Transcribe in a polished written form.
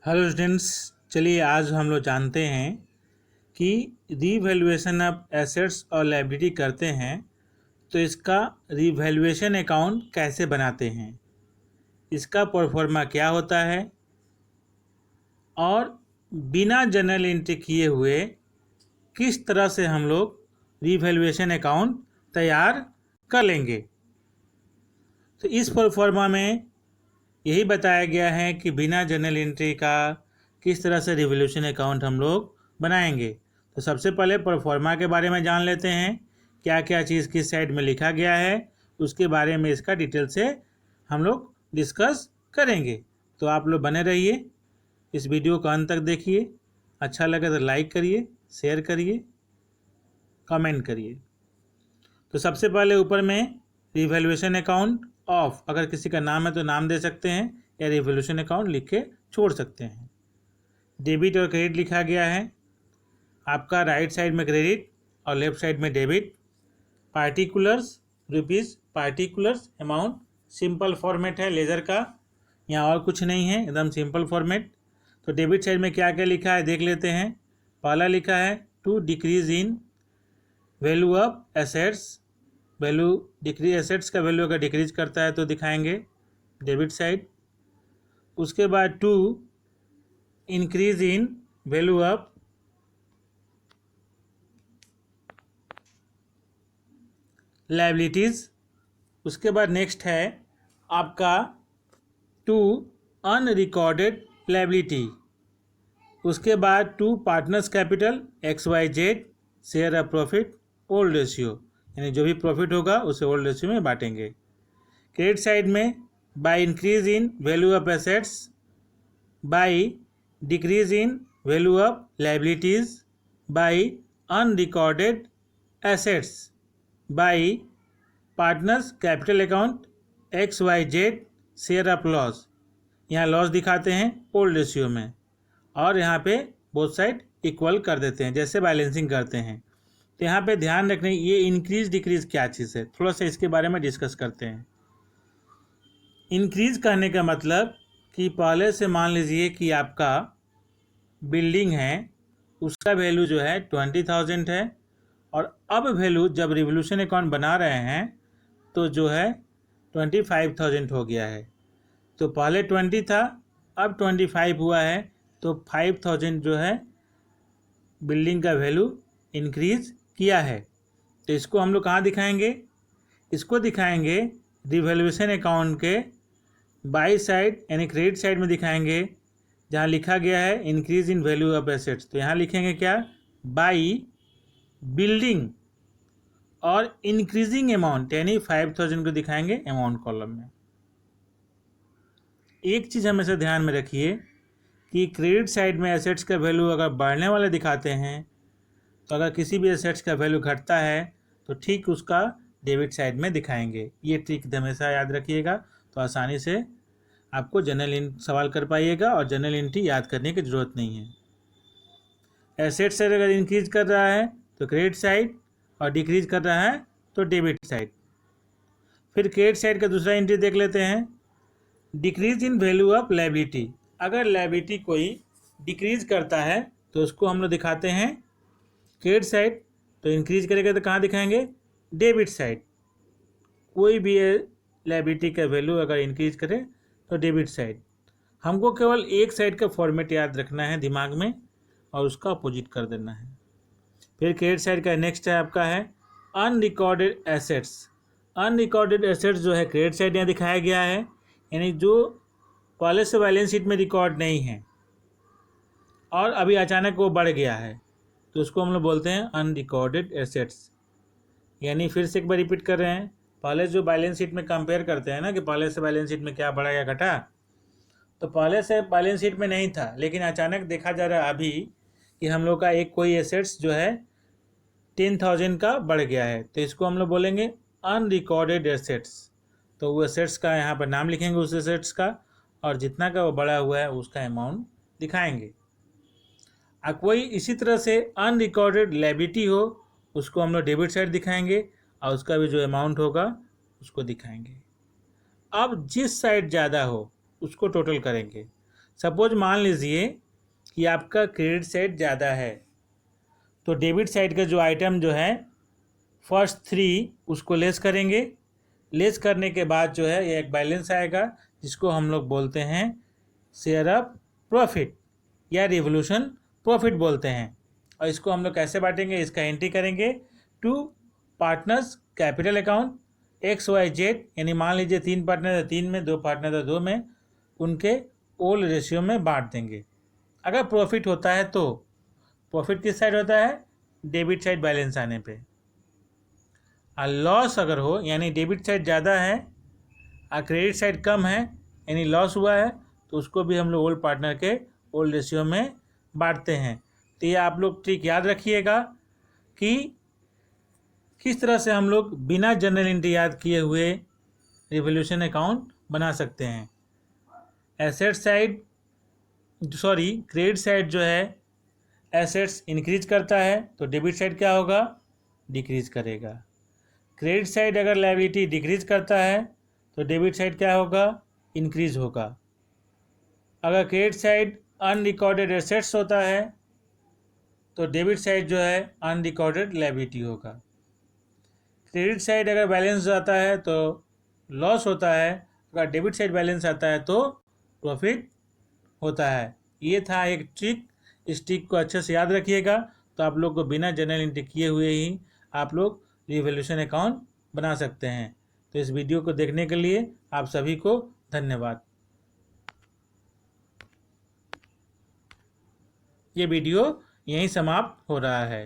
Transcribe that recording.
Hello students, चलिए आज हम लोग जानते हैं कि रीवैल्यूएशन ऑफ एसेट्स और लायबिलिटी करते हैं तो इसका रीवैल्यूएशन अकाउंट कैसे बनाते हैं, इसका प्रोफार्मा क्या होता है और बिना जर्नल एंट्री किए हुए किस तरह से हम लोग रीवैल्यूएशन अकाउंट तैयार कर लेंगे। तो इस प्रोफार्मा में यही बताया गया है कि बिना जर्नल एंट्री का किस तरह से रिवॉल्यूशन अकाउंट हम लोग बनाएंगे। तो सबसे पहले प्रोफार्मा के बारे में जान लेते हैं, क्या क्या चीज़ किस साइड में लिखा गया है, उसके बारे में इसका डिटेल से हम लोग डिस्कस करेंगे। तो आप लोग बने रहिए, इस वीडियो को अंत तक देखिए। अच्छा लगे तो लाइक करिए, शेयर करिए, कमेंट करिए। तो सबसे पहले ऊपर में रिवैल्यूएशन अकाउंट ऑफ, अगर किसी का नाम है तो नाम दे सकते हैं या रिवॉल्यूशन अकाउंट लिख के छोड़ सकते हैं। डेबिट और क्रेडिट लिखा गया है, आपका राइट साइड में क्रेडिट और लेफ्ट साइड में debit. Particulars rupees, particulars amount, simple format है लेजर का, यहाँ और कुछ नहीं है, एकदम सिंपल फॉर्मेट। तो डेबिट साइड में क्या क्या लिखा है देख लेते हैं। पहला लिखा है to decrease in value of assets, value decrease, assets का वैल्यू अगर डिक्रीज करता है तो दिखाएंगे डेबिट साइड। उसके बाद to increase in value of liabilities. उसके बाद नेक्स्ट है आपका टू अनरिकॉर्डेड लायबिलिटी। उसके बाद to partners capital XYZ share of profit old ratio, यानी जो भी प्रॉफिट होगा उसे ओल्ड रेशियो में बांटेंगे। क्रेडिट साइड में by increase in value of assets, by decrease in value of liabilities, by unrecorded assets, by partners capital account XYZ share of loss, यहाँ loss दिखाते हैं ओल्ड रेशियो में और यहाँ पे बोथ साइड इक्वल कर देते हैं जैसे बैलेंसिंग करते हैं। तो यहाँ पे ध्यान रखने, ये इंक्रीज डिक्रीज क्या चीज़ है, थोड़ा सा इसके बारे में डिस्कस करते हैं। इंक्रीज कहने का मतलब कि पहले से मान लीजिए कि आपका बिल्डिंग है, उसका वैल्यू जो है 20,000 है और अब वैल्यू जब रिवॉल्यूशन अकाउंट बना रहे हैं तो जो है 25,000 हो गया है। तो पहले 20 था, अब 25 हुआ है, तो 5,000 जो है बिल्डिंग का वैल्यू इंक्रीज किया है। तो इसको हम लोग कहाँ दिखाएंगे, इसको दिखाएंगे रिवैल्यूएशन अकाउंट के बाई साइड यानी क्रेडिट साइड में दिखाएंगे, जहाँ लिखा गया है increase in value of assets. तो यहाँ लिखेंगे क्या, बाई बिल्डिंग और इंक्रीजिंग अमाउंट, यानी 5,000 को दिखाएंगे अमाउंट कॉलम में। एक चीज़ हमेशा ध्यान में रखिए कि क्रेडिट साइड में एसेट्स का वैल्यू अगर बढ़ने वाले दिखाते हैं, तो अगर किसी भी एसेट्स का वैल्यू घटता है तो ठीक उसका डेबिट साइड में दिखाएंगे। ये ट्रिक हमेशा याद रखिएगा, तो आसानी से आपको जनरल सवाल कर पाइएगा और जनरल एंट्री याद करने की ज़रूरत नहीं है। एसेट साइड अगर इंक्रीज कर रहा है तो क्रेडिट साइड और डिक्रीज कर रहा है तो डेबिट साइड। फिर क्रेडिट साइड का दूसरा एंट्री देख लेते हैं, decrease in value of liability. अगर लायबिलिटी कोई डिक्रीज करता है तो उसको हम लोग दिखाते हैं क्रेडिट साइड, तो इंक्रीज करेगा तो कहाँ दिखाएंगे, डेबिट साइड। कोई भी लायबिलिटी का वैल्यू अगर इंक्रीज करे तो डेबिट साइड। हमको केवल एक साइड का फॉर्मेट याद रखना है दिमाग में और उसका अपोजिट कर देना है। फिर क्रेडिट साइड का नेक्स्ट है आपका है अनरिकॉर्डेड एसेट्स। अनरिकॉर्डेड एसेट्स जो है क्रेडिट साइड यहाँ दिखाया गया है, यानी जो पहले से बैलेंस शीट में रिकॉर्ड नहीं है और अभी अचानक वो बढ़ गया है, तो उसको हम लोग बोलते हैं अनरिकॉर्डेड एसेट्स। यानी फिर से एक बार रिपीट कर रहे हैं, पहले जो बैलेंस शीट में कंपेयर करते हैं ना कि पहले से बैलेंस शीट में क्या बढ़ा या घटा, तो पहले से बैलेंस शीट में नहीं था लेकिन अचानक देखा जा रहा है अभी कि हम लोग का एक कोई एसेट्स जो है 10,000 का बढ़ गया है, तो इसको हम लोग बोलेंगे अनरिकॉर्डेड एसेट्स। तो वो एसेट्स का यहाँ पर नाम लिखेंगे उस एसेट्स का और जितना का वो बढ़ा हुआ है उसका अमाउंट दिखाएंगे। अब कोई इसी तरह से अनरिकॉर्डेड लायबिलिटी हो, उसको हम लोग डेबिट साइड दिखाएंगे और उसका भी जो अमाउंट होगा उसको दिखाएंगे। अब जिस साइड ज़्यादा हो उसको टोटल करेंगे। सपोज मान लीजिए कि आपका क्रेडिट साइड ज़्यादा है, तो डेबिट साइड का जो आइटम जो है फर्स्ट 3 उसको लेस करेंगे। लेस करने के बाद जो है ये एक बैलेंस आएगा जिसको हम लोग बोलते हैं शेयर ऑफ प्रॉफिट या रिवोल्यूशन प्रॉफिट बोलते हैं। और इसको हम लोग कैसे बांटेंगे, इसका एंट्री करेंगे to partners capital account XYZ, यानी मान लीजिए 3 पार्टनर है 3 में, 2 पार्टनर है 2 में, उनके ओल रेशियो में बांट देंगे। अगर प्रॉफिट होता है तो प्रॉफिट किस साइड होता है, डेबिट साइड बैलेंस आने पे। और लॉस अगर हो यानी डेबिट साइड ज़्यादा है और क्रेडिट साइड कम है यानी लॉस हुआ है, तो उसको भी हम लोग ओल्ड पार्टनर के ओल्ड रेशियो में बांटते हैं। तो ये आप लोग ट्रिक याद रखिएगा कि किस तरह से हम लोग बिना जनरल एंट्री याद किए हुए रिवोल्यूशन अकाउंट बना सकते हैं। एसेट साइड क्रेडिट साइड जो है एसेट्स इंक्रीज करता है तो डेबिट साइड क्या होगा, डिक्रीज करेगा। क्रेडिट साइड अगर लायबिलिटी डिक्रीज करता है तो डेबिट साइड क्या होगा, इंक्रीज होगा। अगर क्रेडिट साइड अनरिकॉर्डेड एसेट्स होता है तो डेबिट साइड जो है अनरिकॉर्डेड लायबिलिटी होगा। क्रेडिट साइड अगर बैलेंस आता है तो लॉस होता है, अगर डेबिट साइड बैलेंस आता है तो प्रॉफिट होता है। ये था एक ट्रिक, इस ट्रिक को अच्छे से याद रखिएगा तो आप लोग को बिना जनरल एंट्री किए हुए ही आप लोग रिवोल्यूशन अकाउंट बना सकते हैं। तो इस वीडियो को देखने के लिए आप सभी को धन्यवाद। ये वीडियो यहीं समाप्त हो रहा है।